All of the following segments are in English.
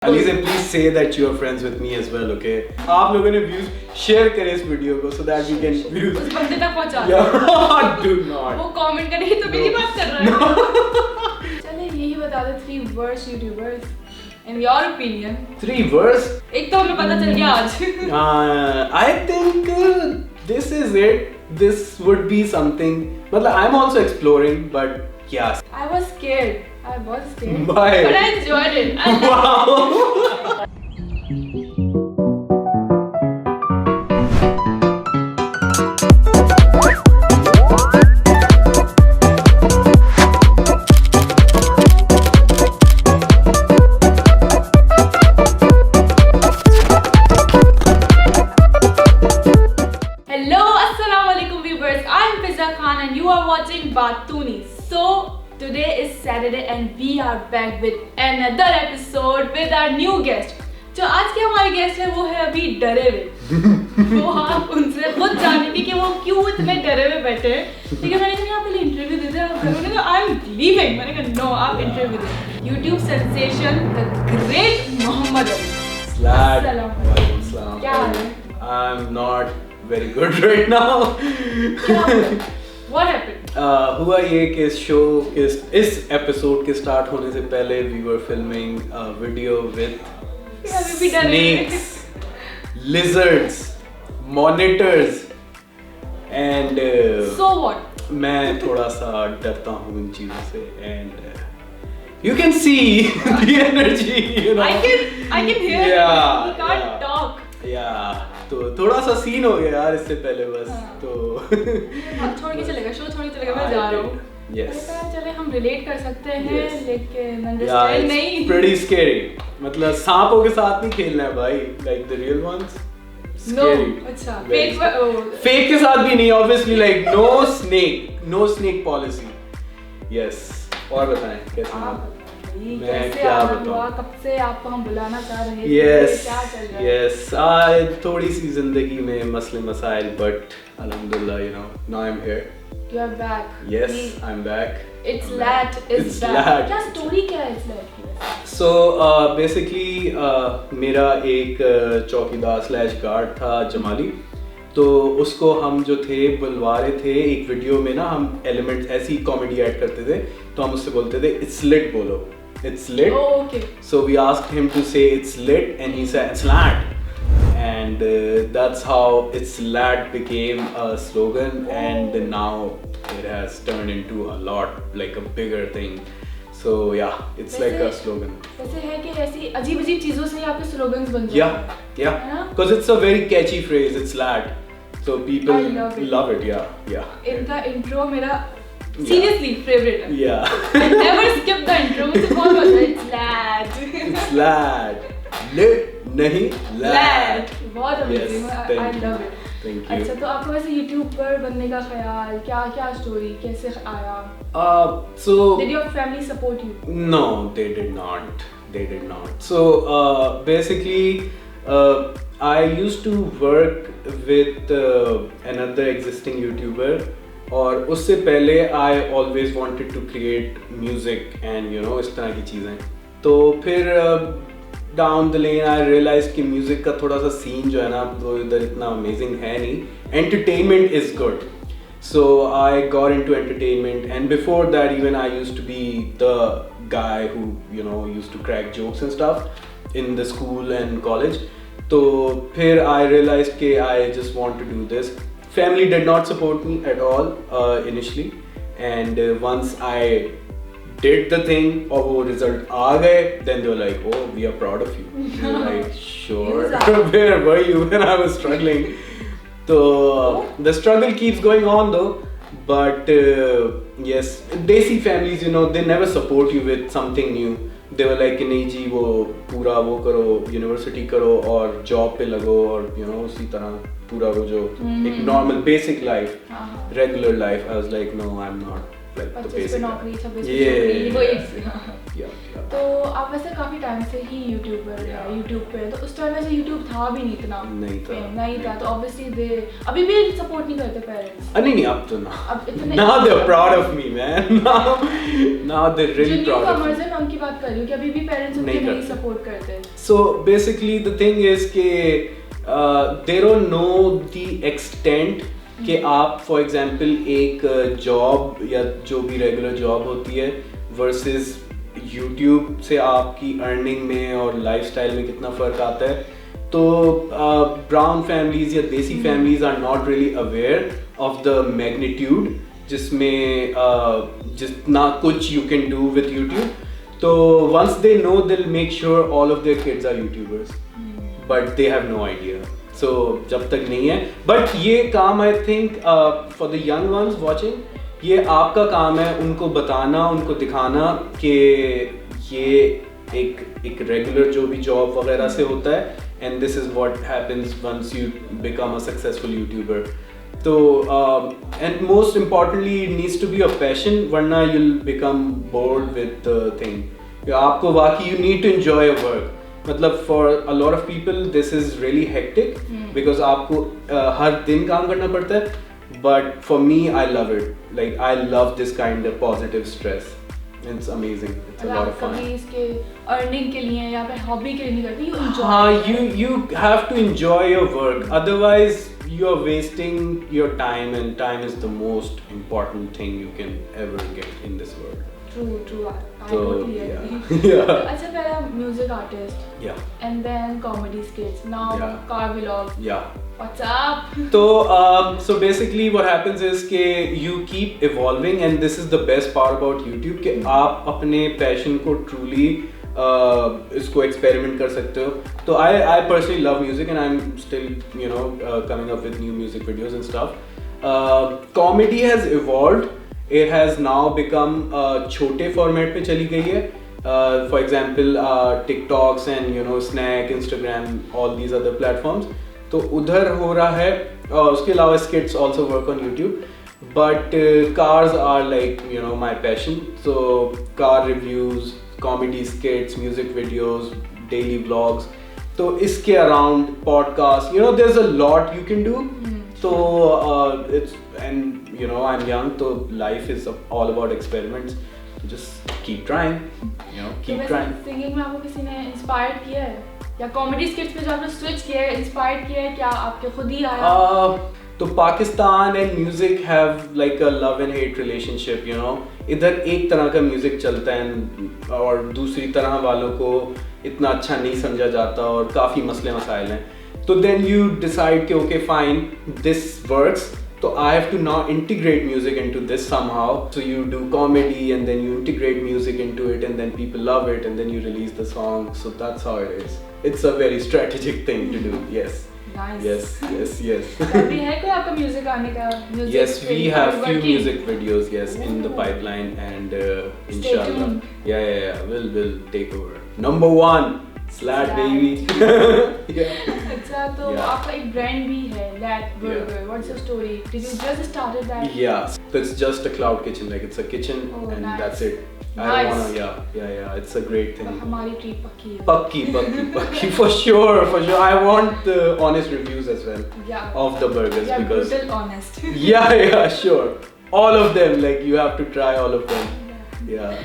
Alize, please say that you are friends with me as well, okay? आप लोगों ने views share करें इस वीडियो को so that we can views. उस बंदे तक पहुंचा Yeah, do not. वो कमेंट करेगी तो मेरी बात कर रहा है। चले यही बता दो 3 worst YouTubers in your opinion. 3 words? एक तो हमें पता चल गया आज। I think this is it. This would be something. मतलब I'm also exploring, but yes. I was scared. Why? But I enjoyed it. Wow. Hello, Assalamualaikum viewers. I'm Fiza Khan and you are watching Batuni. So today is Saturday and we are back with another episode with our new guest. जो आज के हमारे guest है वो है अभी डरे हुए। वो आप उनसे खुद जानेंगे कि वो क्यों इतने डरे हुए बैठे हैं। ठीक है, मैंने कहा आप पहले इंटरव्यू दे दे, आप करोगे ना आई एम लीविंग। मैंने कहा नो, आप इंटरव्यू दे। YouTube sensation the great Muhammad Ali. Slad. क्या हाल है? I'm not very good right now. क्या What happened? हुआ ये कि इस एपिसोड के स्टार्ट होने से पहले we were filming a video with अभी भी डरे हुए। snakes, lizards, monitors and So what? मैं थोड़ा सा डरता हूँ इन चीजों से and you can see the energy, you know. I can hear it. Yeah, He can't yeah. talk. Yeah, तो थोड़ा सा सीन हो गया यार इससे पहले बस हाँ। तो छोड़ के चलेगा, शो छोड़ के चलेगा, मैं जा रहा हूँ। Yes. मैंने कहा चले हम रिलेट कर सकते हैं Yes. लेकिन Yeah, अंडरस्टैंड it's नहीं। pretty scary. मतलब सांपों के साथ नहीं खेलना है भाई, like the real ones. No, Scary. अच्छा Very फेक scary. Fake के साथ भी नहीं, obviously like no snake policy. Yes. और बताएं कैसे हैं? मैं कैसे क्या आना बताऊं? हुआ, कब से आपको हम बुलाना चाह रहे थे, Yes, क्या चल रहा है? yes. थोड़ी सी जिंदगी में मसले मसाइल, but alhamdulillah, you know, now I'm here. You are back. Yes, I'm back. It's I'm lat back. is It's back. lat. क्या स्टोरी क्या है इस lat की? So basically मेरा एक चौकीदार स्लैश गार्ड था जमाली, तो उसको हम जो थे बुलवा रहे थे एक वीडियो में ना, हम एलिमेंट्स ऐसी कॉमेडी ऐड करते थे तो हम उससे बोलते थे इट्स लिट, बोलो it's lit. Oh, okay. So we asked him to say it's lit and he said it's lat. And that's how it's lat became a slogan and now it has turned into a lot like a bigger thing. So yeah, it's like a slogan. वैसे है कि ऐसी अजीब-अजीब चीजों से ही आपके slogans बन जाते हैं। Yeah, है ना? because it's a very catchy phrase. It's lat, so people I love it. Yeah. इनका इंट्रो मेरा सीरियसली फेवरेट है। Yeah. I never skip the intro. मुझे बहुत मजा है। It's lat. It's lat. Lit नहीं lat. Lat. बहुत अमेजिंग Yes, है। thank I you. love it. Thank you. अच्छा, तो आपको वैसे YouTube पर बनने का ख्याल क्या स्टोरी कैसे आया? So Did your family support you? no, they did not. They did not. So basically, I used to work with another existing YouTuber. और उससे पहले I always wanted to create music and you know इस तरह की चीज़ें. तो फिर down the lane I realized कि music का थोड़ा सा scene जो है ना वो इधर इतना amazing है नहीं. Entertainment is good. So I got into entertainment and before that even I used to be the guy who you know used to crack jokes and stuff in the school and college. तो फिर I realized कि I just want to do this. Family did not support me at all initially and once I did the thing और वो result आ गए then they were like oh we are proud of you. We were like sure. Where were you when I was struggling? So the struggle keeps going on though, but yes, Desi families you know they never support you with something new. They were like कि नहीं जी वो पूरा वो करो, university करो और job पे लगो और you know उसी तरह पूरा वो जो एक normal basic life, regular life. I was like no, I'm not like the 25 basic. पे नौकरी, 26 पे Yeah, छोकरी, वो एक yeah. तो आप वैसे काफी टाइम से ही यूट्यूब पे, तो उस टाइम वैसे यूट्यूब था भी नहीं इतना, नहीं था, तो ऑब्वियसली अभी भी सपोर्ट नहीं करते पेरेंट्स। नहीं अब तो ना, अब इतने now they're proud of me man, now they're really proud of me। मैं उनकी बात कर रही हूँ कि अभी भी पेरेंट्स उनको नहीं सपोर्ट करते। So basically the thing is कि they don't know the extent कि आप फॉर एग्जाम्पल एक जॉब या जो भी रेगुलर जॉब होती है वर्सेस यूट्यूब से आपकी अर्निंग में और लाइफस्टाइल में कितना फ़र्क आता है। तो ब्राउन फैमिलीज या desi families are not really aware of the magnitude जिसमें जितना कुछ you can do with YouTube. तो once they know they will make sure all of their kids are youtubers, but they have no idea. So जब तक नहीं है, but ये काम I think for the young ones watching, ये आपका काम है उनको बताना, उनको दिखाना कि ये एक रेगुलर जो भी जॉब वगैरह से होता है, and this is what happens once you become a successful youtuber. तो and most importantly it needs to be a passion, वरना you will become bored with the thing. आपको वाकई you need to enjoy your work. मतलब for a lot of people this is really hectic because आपको हर दिन काम करना पड़ता है, but for me I love it, like I love this kind of positive stress, it's amazing, it's a lot of fun. कभी इसके earning के लिए या फिर हॉबी के लिए नहीं करते, यू एंजॉय। हाँ, you have to enjoy your work, otherwise you are wasting your time, and time is the most important thing you can ever get in this world. True, I totally agree. Yeah. अच्छा, पहले music artist, Yeah. and then comedy skits, now Yeah. car vlogs. Yeah. What's up? So basically what happens is कि you keep evolving, and this is the best part about YouTube कि आप अपने passion को truly इसको experiment कर सकते हो। तो I personally love music and I'm still coming up with new music videos and stuff. Comedy has evolved. It has now become छोटे format पे चली गई है। For example, TikToks and Snack, Instagram, all these other platforms. तो उधर हो रहा है, उसके अलावा skits also work on YouTube, but cars are like my passion. So car reviews, comedy skits, music videos, daily vlogs. तो इसके around podcast, there's a lot you can do. So it's, and I'm young, so life is all about experiments. Just keep trying, keep trying. Singing में आपको किसी ने inspire किया है, या comedy स्किट्स पे जो आपने स्विच किया है, इंस्पायर किया है, क्या आपके खुद ही आया? तो Pakistan and music have like a love and hate relationship, इधर एक तरह का म्यूजिक चलता है और दूसरी तरह वालों को इतना अच्छा नहीं समझा जाता और काफ़ी मसले मसाइल हैं। तो देन यू डिसाइड कि okay fine, this works, so I have to now integrate music into this somehow. So you do comedy and then you integrate music into it, and then people love it, and then you release the song. So that's how it is. It's a very strategic thing to do. Yes. Nice. Yes. अभी है कोई आपका music आने का? Yes, we have few music videos. Yes, in the pipeline, and inshallah. Yeah. We'll take over. Number 1. Slat baby. अच्छा, तो आपका एक ब्रांड भी है, Lat Burger. What's your story? Did you just started that? Yeah, so it's just a cloud kitchen, like it's a kitchen, and nice. that's it. Nice. I don't wanna, yeah, it's a great thing. हमारी treat पक्की है. Pukki, for sure. I want the honest reviews as well. Yeah. Of the burgers, yeah, because brutal honest. yeah, sure. All of them, like you have to try all of them. Yeah.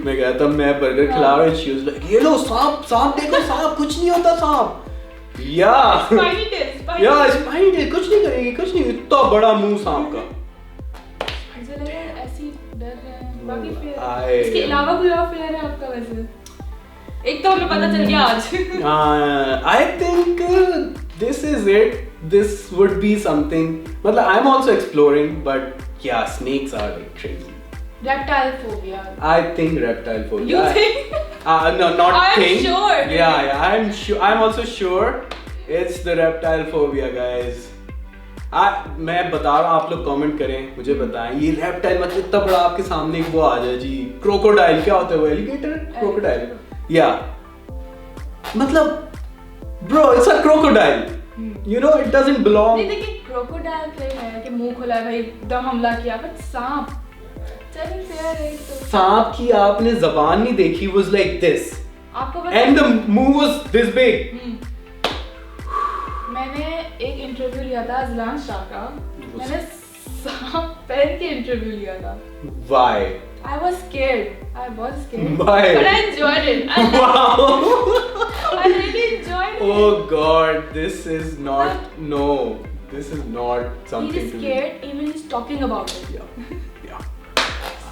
मैं गया था, मैं burger खिला रहा हूँ, she was like, ये लो सांप देखो, सांप कुछ नहीं होता सांप। Spiny tail, कुछ नहीं करेगी, कुछ नहीं, इतना बड़ा मुंह सांप का। मुझे लगा ऐसी डर है, बाकी फिर इसके अलावा कोई और फेयर है आपका वैसे? एक तो हमें पता चल गया आज। I think this is it. This would be something. मतलब I'm also exploring, but yeah, snakes are like crazy. Reptile phobia. I think reptile phobia. You think? No, not I'm think. sure. Yeah, I'm sure. I'm also sure it's the reptile phobia, guys. मैं बता रहा हूँ, आप लोग comment करें, मुझे बताएं ये reptile मतलब इतना बड़ा आपके सामने एक वो आ जाए जी, crocodile क्या होता है वो, alligator, crocodile, yeah, मतलब bro, it's a crocodile, You know, it doesn't belong. नहीं देखिए क्रोकोडाइल फिल्म है कि मुंह खुला है भाई एकदम हमला किया बट सांप चलिए फेयर है तो सांप की आपने जबान नहीं देखी, was like this आपको and the muh was this big. मैंने एक इंटरव्यू लिया था अजलान शाह का, मैंने सांप पहन के इंटरव्यू लिया था. Why? I was scared. Why? But I enjoyed it. Wow. I really enjoyed it. Oh God, this is not this is not something He is to scared even he's talking about it. Yeah.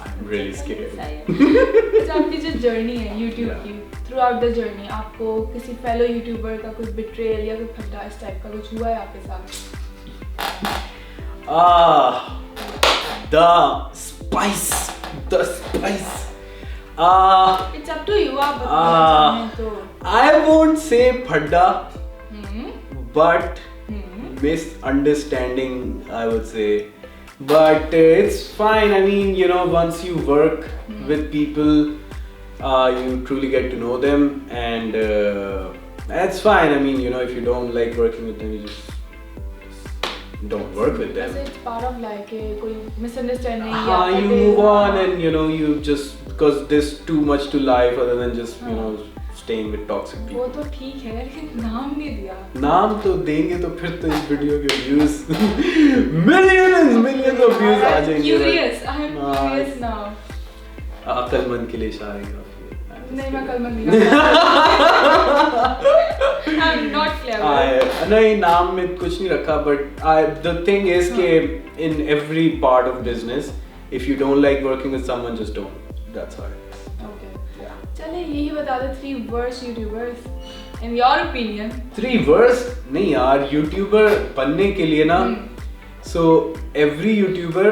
I'm really scared. अच्छा आपकी जो journey है YouTube की, throughout the journey आपको किसी fellow YouTuber का कोई betrayal या कोई फड्डा इस टाइप का कुछ हुआ है आपके साथ? The spice. It's up to you आप बताना तो. I won't say phadda, but misunderstanding I would say. But it's fine. I mean, you know, once you work with people, you truly get to know them, and that's fine. I mean, you know, if you don't like working with them, you just don't work with them. It's part of life. कोई misunderstanding. You move on, and you know, you just because there's too much to life other than just you know staying with toxic people. वो तो ठीक है लेकिन नाम नहीं दिया. नाम तो देंगे तो फिर तो इस वीडियो के views millions of views आ जाएंगे. Curious. I am curious now. अक्लमंद के लिए शायरी काफी है. नहीं मैं अक्लमंद नहीं. I'm not clever. नहीं नाम में कुछ नहीं रखा, but the thing is कि in every part of business, if you don't like working with someone, just don't. That's how it is. Okay. Yeah. चलिए यही बता दो 3 worst YouTubers in your opinion. 3 worst? नहीं यार, YouTuber बनने के लिए ना, so every YouTuber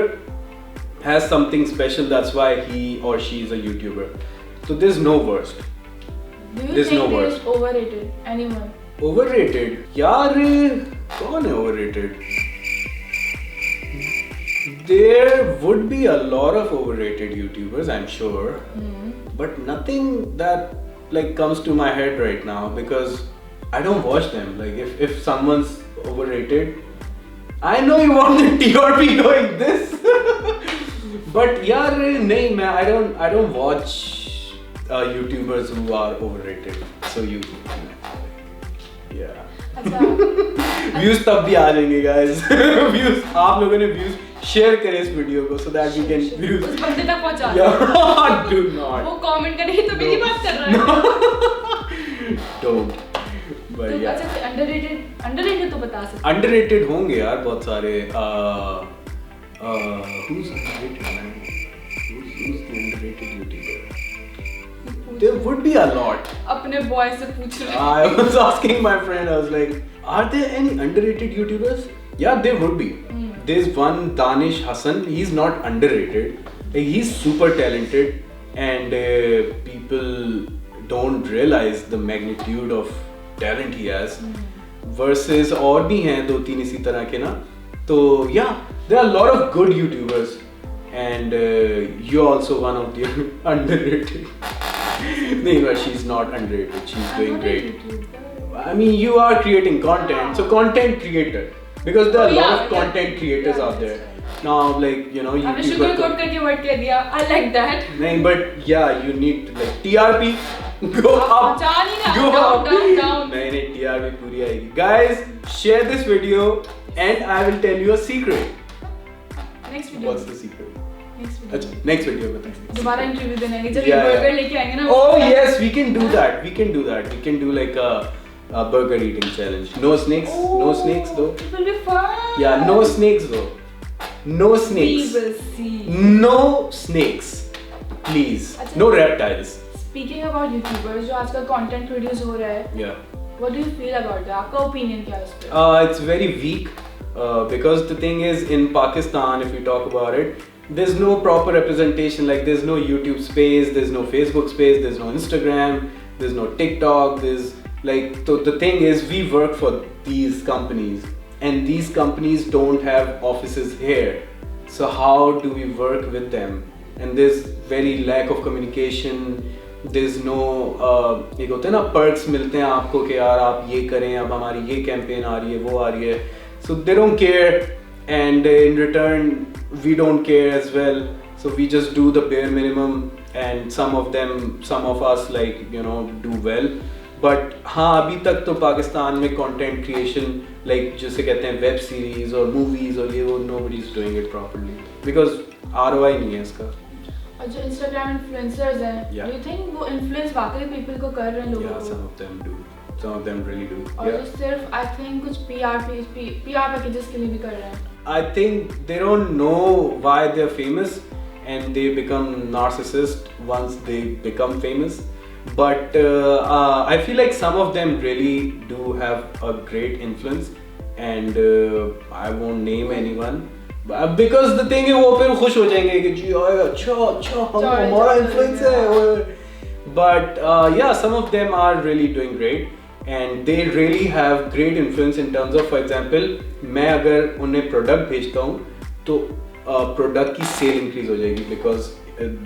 has something special. That's why he or she is a YouTuber. So there's no worst. Do you There's think no they worst. is overrated? Anyone? Overrated? यार कौन है overrated? There would be a lot of overrated YouTubers, I'm sure, but nothing that like comes to my head right now because I don't watch them. Like if someone's overrated, I know you want the TRP going this, but yaar nahi, I don't watch YouTubers who are overrated. So you, yeah. Views तब भी आ जाएंगे guys. Views आप लोगों ने views share करें इस video को so that we can views उस बंदे तक पहुंचा दो. Do not. वो कमेंट करे तो मेरी बात कर रहा है. Don't. But तो yeah. अच्छा underrated तो बता सकते. Underrated होंगे यार बहुत सारे. Who's underrated man? Who's the underrated YouTuber? There would be a lot. अपने बॉय से पूछ रहे. I was asking my friend. I was like, are there any underrated YouTubers? Yeah, there would be. There's one Danish Hassan. He's not underrated. Like, he's super talented, and people don't realize the magnitude of talent he has. Versus और भी हैं 2-3 इसी तरह के ना. तो yeah, there are a lot of good YouTubers, and you're also one of the underrated. No, but she's not underrated. She's doing great. I mean, you are creating content, so content creator. Because there are a lot of content creators out there. Now, like, you know, आपने sugarcoat करके word कह दिया. I like that. नहीं, but yeah, you need like TRP. Go up. Go up. Down. नहीं, TRP पूरी आएगी. Guys, share this video, and I will tell you a secret. Next video. What's the secret? अच्छा next video बताएंगे. दोबारा interview देने आएंगे जब ये बर्गर लेके आएंगे ना. Oh yes, we can do that. We can do like a burger eating challenge. No snakes though. It will be fun. Yeah, no snakes though. No snakes. We will see. No snakes, please. No reptiles. Speaking about YouTubers, जो आजकल content produce हो रहा है. Yeah. What do you feel about that? आपका opinion क्या है उस पे? It's very weak because the thing is in Pakistan, if you talk about it, there's no proper representation. Like there's no YouTube space, there's no Facebook space, there's no Instagram, there's no TikTok. There's like the thing is we work for these companies, and these companies don't have offices here. So how do we work with them? And there's very lack of communication. there's no एक होते हैं ना perks मिलते हैं आपको कि यार आप ये करें, अब हमारी ये campaign आ रही है, वो आ रही है, so they don't care, and in return we don't care as well, so we just do the bare minimum, and some of us like do well, but हाँ अभी तक तो पाकिस्तान में content creation like जिसे कहते हैं web series और movies और ये वो nobody is doing it properly because ROI नहीं है इसका. और जो Instagram influencers हैं, do you think वो influence वाकई people को कर रहे हैं लोगों को? Yeah, some of them do. Some of them really do. और जो सिर्फ I think कुछ PR packages के लिए भी कर रहे हैं. I think they don't know why they're famous and they become narcissist once they become famous. But I feel like some of them really do have a great influence, and I won't name anyone. Because the thing is वो फिर खुश हो जाएंगे कि जी अच्छा हमारा influence है. But yeah, some of them are really doing great, and they really have great influence in terms of, for example, मैं अगर उन्हें product भेजता हूँ तो product की sale increase हो जाएगी because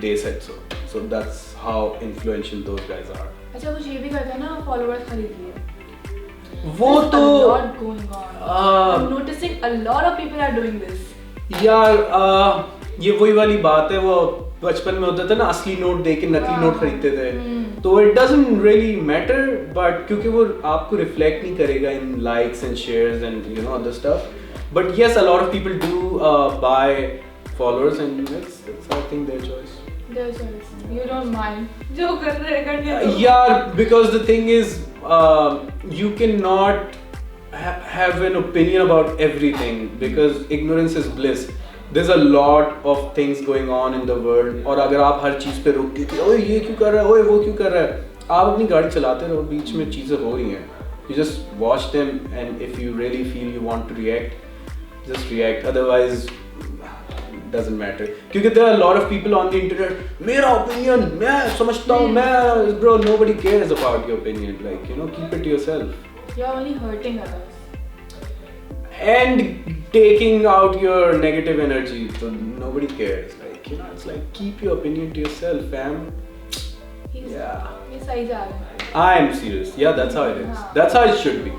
they said so. So that's how influential those guys are. अच्छा कुछ ये भी करते हैं ना followers खरीद लिए. वो तो a lot going on. I'm noticing a lot of people are doing this. यार ये वही वाली बात है, वो बचपन में होता था ना असली नोट दे के नकली नोट खरीदते थे, तो it doesn't really matter, but क्योंकि वो आपको reflect नहीं करेगा in likes and shares and other stuff, but yes, a lot of people do buy followers, and that's I think their choice. Their choice. You don't mind. जो कर रहे हैं करने दो. Yeah, because the thing is, you cannot have an opinion about everything because ignorance is bliss. There's a lot of things going on in the world, और अगर आप हर चीज़ पे रुक के ओए ये क्यों कर रहा है, ओए वो क्यों कर रहा है, आप अपनी गाड़ी चलाते रहो, बीच में चीज़ें हो रही हैं, you just watch them, and if you really feel you want to react, just react, otherwise doesn't matter. क्योंकि there are a lot of people on the internet, मेरा opinion मैं समझता हूँ, मैं bro, nobody cares about your opinion, like keep it to yourself. You're only hurting others. And taking out your negative energy, so nobody cares. Like it's like keep your opinion to yourself, fam. Yeah. ये सही जा रहा है. I am serious. Yeah, that's how it is. That's how it should be.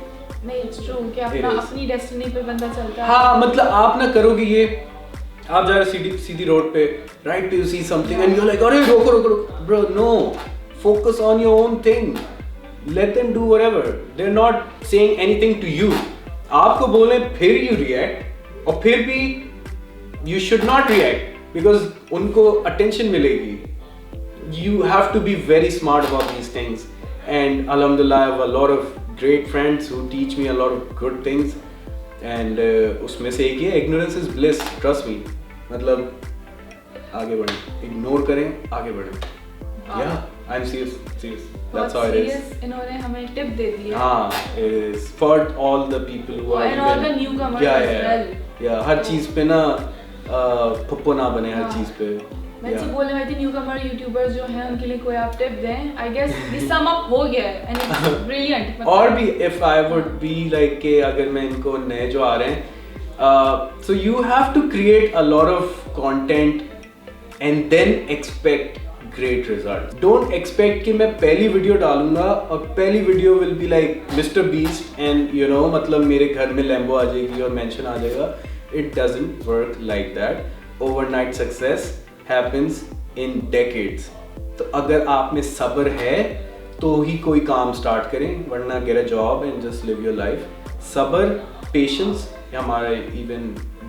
नहीं, it's true कि अपनी destiny पे बंदा चलता है. हाँ, मतलब आप ना करोगे ये, आप जा रहे सीधी रोड पे, right पे you see something and you're like, अरे रोको, bro, no, focus on your own thing. Let them do whatever. They're not saying anything to you. आपको बोले फिर you react, और फिर भी you should not react because उनको attention मिलेगी. You have to be very smart about these things, and alhamdulillah I have a lot of great friends who teach me a lot of good things, and उसमें से एक है ignorance is bliss, trust me. मतलब आगे बढ़ें, ignore करें, आगे बढ़ें. Yeah, I'm serious. That's how it is. इन्होंने हमें टिप दे दी है. हाँ, it is for all the people who are and all the newcomers as well. Yeah, हर चीज़ पे ना फुप्पो ना बने हर चीज़ पे. मैं तो बोलने वाली थी न्यूकमर यूट्यूबर्स जो हैं उनके लिए कोई आप टिप दें. I guess this sum up हो गया है and it's brilliant. और भी if I would be like कि अगर मैं इनको नए जो आ रहे हैं, so you have to create a lot of content and then expect great results. Don't expect कि मैं पहली वीडियो डालूंगा और पहली video will be like Mr. Beast and मतलब मेरे घर में लैम्बो आ जाएगी और मेंशन आ जाएगा. It doesn't work like that. Overnight success happens in decades. तो अगर आप में सब्र है तो ही कोई काम स्टार्ट करें, वरना get a job and just live your life. सब्र, patience, हमारे even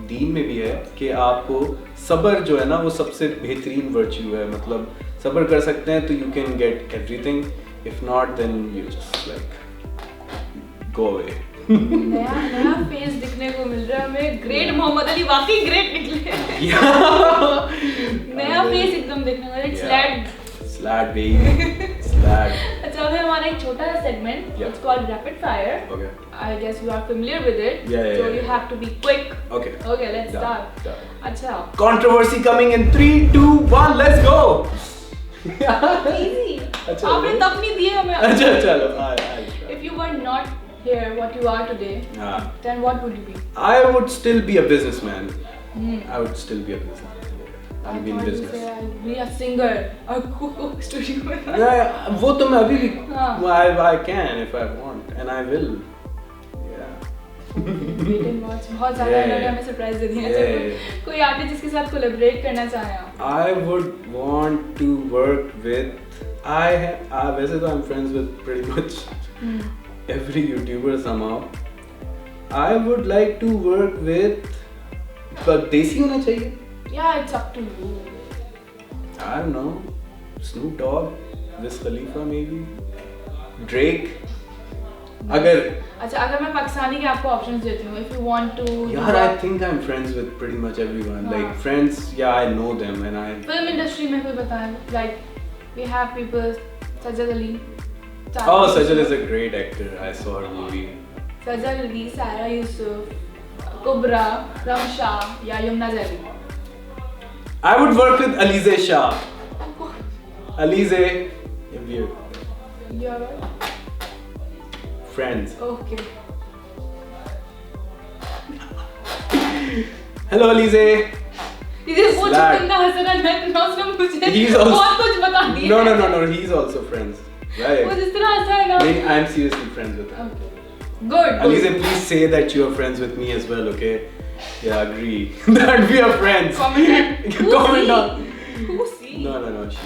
दीन में भी है कि आपको सब्र जो है ना वो सबसे बेहतरीन वर्च्यू है. मतलब सब्र कर सकते हैं तो you can get everything. If not, then you just like go away. नया फेस दिखने को मिल रहा है हमें. ग्रेट मोहम्मद अली वाकई ग्रेट निकले. नया फेस एकदम दिखने को. It's Slad baby. Slad. अच्छा अभी हमारा एक छोटा सा segment. It's called rapid fire. Okay. I guess you are familiar with it. Yeah. So you have to be quick. Okay. Okay, let's start. अच्छा. Controversy coming in 3, 2, 1. Let's go. Easy. आपने तब नहीं दिए हमें. अच्छा चलो. If you were not here, what you are today, then what would you be? I would still be a businessman. I would still be a businessman. I'll be in thought you business. say I'll be a singer or cook studio में. Yeah, वो तो मैं अभी भी हाँ. I can if I want and I will. Yeah. Wait and watch. बहुत ज़्यादा Yeah. इन्होंने हमें सरप्राइज दे दिया है. Yeah. चलो, कोई आर्टिस्ट जिसके साथ कोलैबोरेट करना चाहें आप? I would want to work with. वैसे तो I'm friends with pretty much every YouTuber somehow. I would like to work with. पर देसी होना चाहिए. Yeah, it's up to you. I don't know. Snoop Dogg, Wiz Khalifa maybe, Drake. अगर अच्छा, अगर मैं पाकिस्तानी के आपको ऑप्शंस देती हूँ, if you want to. यार I think I'm friends with pretty much everyone. हाँ. Like friends, yeah, I know them and I. Film industry में कोई बताएं, like we have people, सजद Ali. Oh, Sajal is a great actor. I saw her movie. सजद Ali, सारा यूसुफ, कुबरा, रमशा या Yamuna Zaidi. I would work with Alize Shah. Alize, if we're You are right? friends. Okay. Hello Alize. इधर वो जो Slack. बंदा हंस रहा है ना, उसने मुझे He's also. बहुत कुछ बता दिया. No. He's also friends. Right. वो जिस तरह हंसा है ना. Like, I'm seriously friends with him. Okay. Good. Alize, please say that you are friends with me as well, okay? Yeah, agree that we are friends. Comment. Comment down. Who see? No, she.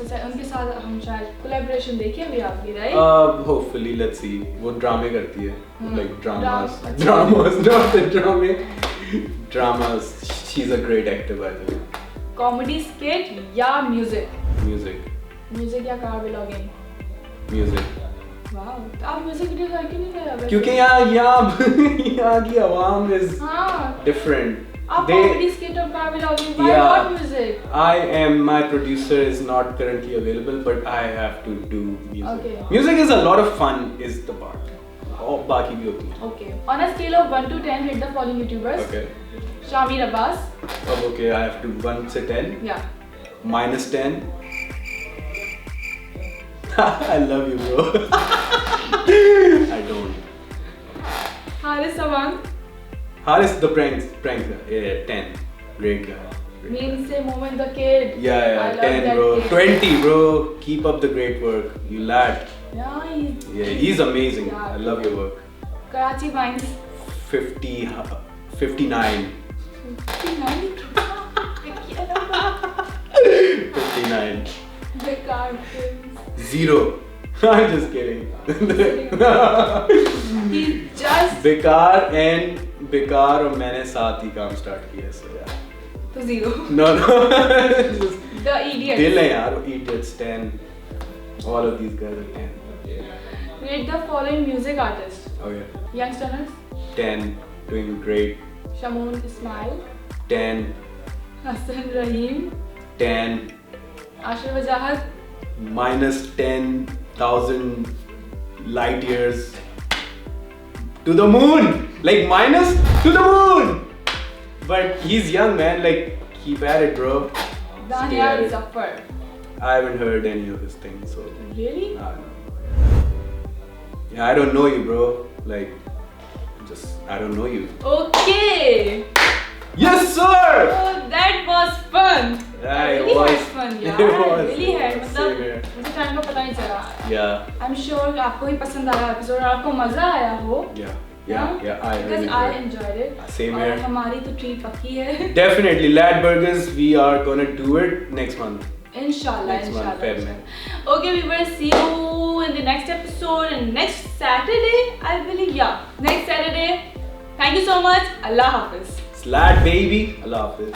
अच्छा, उनके साथ हम शायद collaboration देखें अभी आपकी, right? Hopefully, let's see. वो ड्रामे करती है, like dramas, अच्छा. dramas, not the drama. Dramas. She's a great actor, by the way. Comedy skit या म्यूजिक? Music, म्यूजिक या कार व्लॉगिंग? music. वाओ, तो आप म्यूजिक वीडियो करके नहीं गए अब? क्योंकि यहाँ की आवाम is हाँ, different. आप कॉमेडी स्किट और car vlogging, why Yeah. not music? My producer is not currently available, but I have to do music. Okay. Music is a lot of fun, is the part. और बाकी भी होती है. Okay. On a scale of 1 to 10, rate the following YouTubers. Okay. Shamir Abbas. Okay, I have to 1 to 10. Yeah. -10. I love you, bro. I don't. Haris Sawan. Haris, the prank guy. Yeah, 10. Great guy. Meme se Moment the Kid. Yeah, I love 10, that bro. kid. 20, bro. Keep up the great work. You lad. Yeah, he's Yeah, he's amazing. Yeah. I love your work. Karachi Vines. 59. 59. The Cartoons. 0. I'm just kidding. He just बेकार और मैंने साथ ही काम start किया, so yeah. to 0. No. Just The Idiots. दिल है यार, Idiots 10. All of these guys are 10. Rate the following music artists. Okay. Youngsters. 10. Doing great. Shamoon Ismail. 10. Hassan Rahim. 10. Ashraf Wajahat. -10,000 light years to the moon, like minus to the moon. But he's young, man. Like, keep at it, bro. Daniel Stay at it. Zafar. I haven't heard any of his things, so Really? I don't know. Yeah, I don't know you, bro. Like, I don't know you. Okay. Yes, sir. Oh, that was fun. Yeah, it really was. had fun, It यार. was. Really had. Same मतलब here. मुझे time का पता नहीं चला. Yeah, I'm sure कि आपको भी पसंद आया एपिसोड और आपको मजा आया हो. yeah. I Because really I enjoyed. enjoyed it. Same और here. हमारी तो ट्रीट पक्की है. Definitely, Lad Burgers. We are gonna do it next month. Inshallah, Next month, Feb में. Okay, viewers, see you in the next episode and next Saturday, I believe. Yeah, next Saturday. Thank you so much. Allah Hafiz. Slad baby. Allah Hafiz.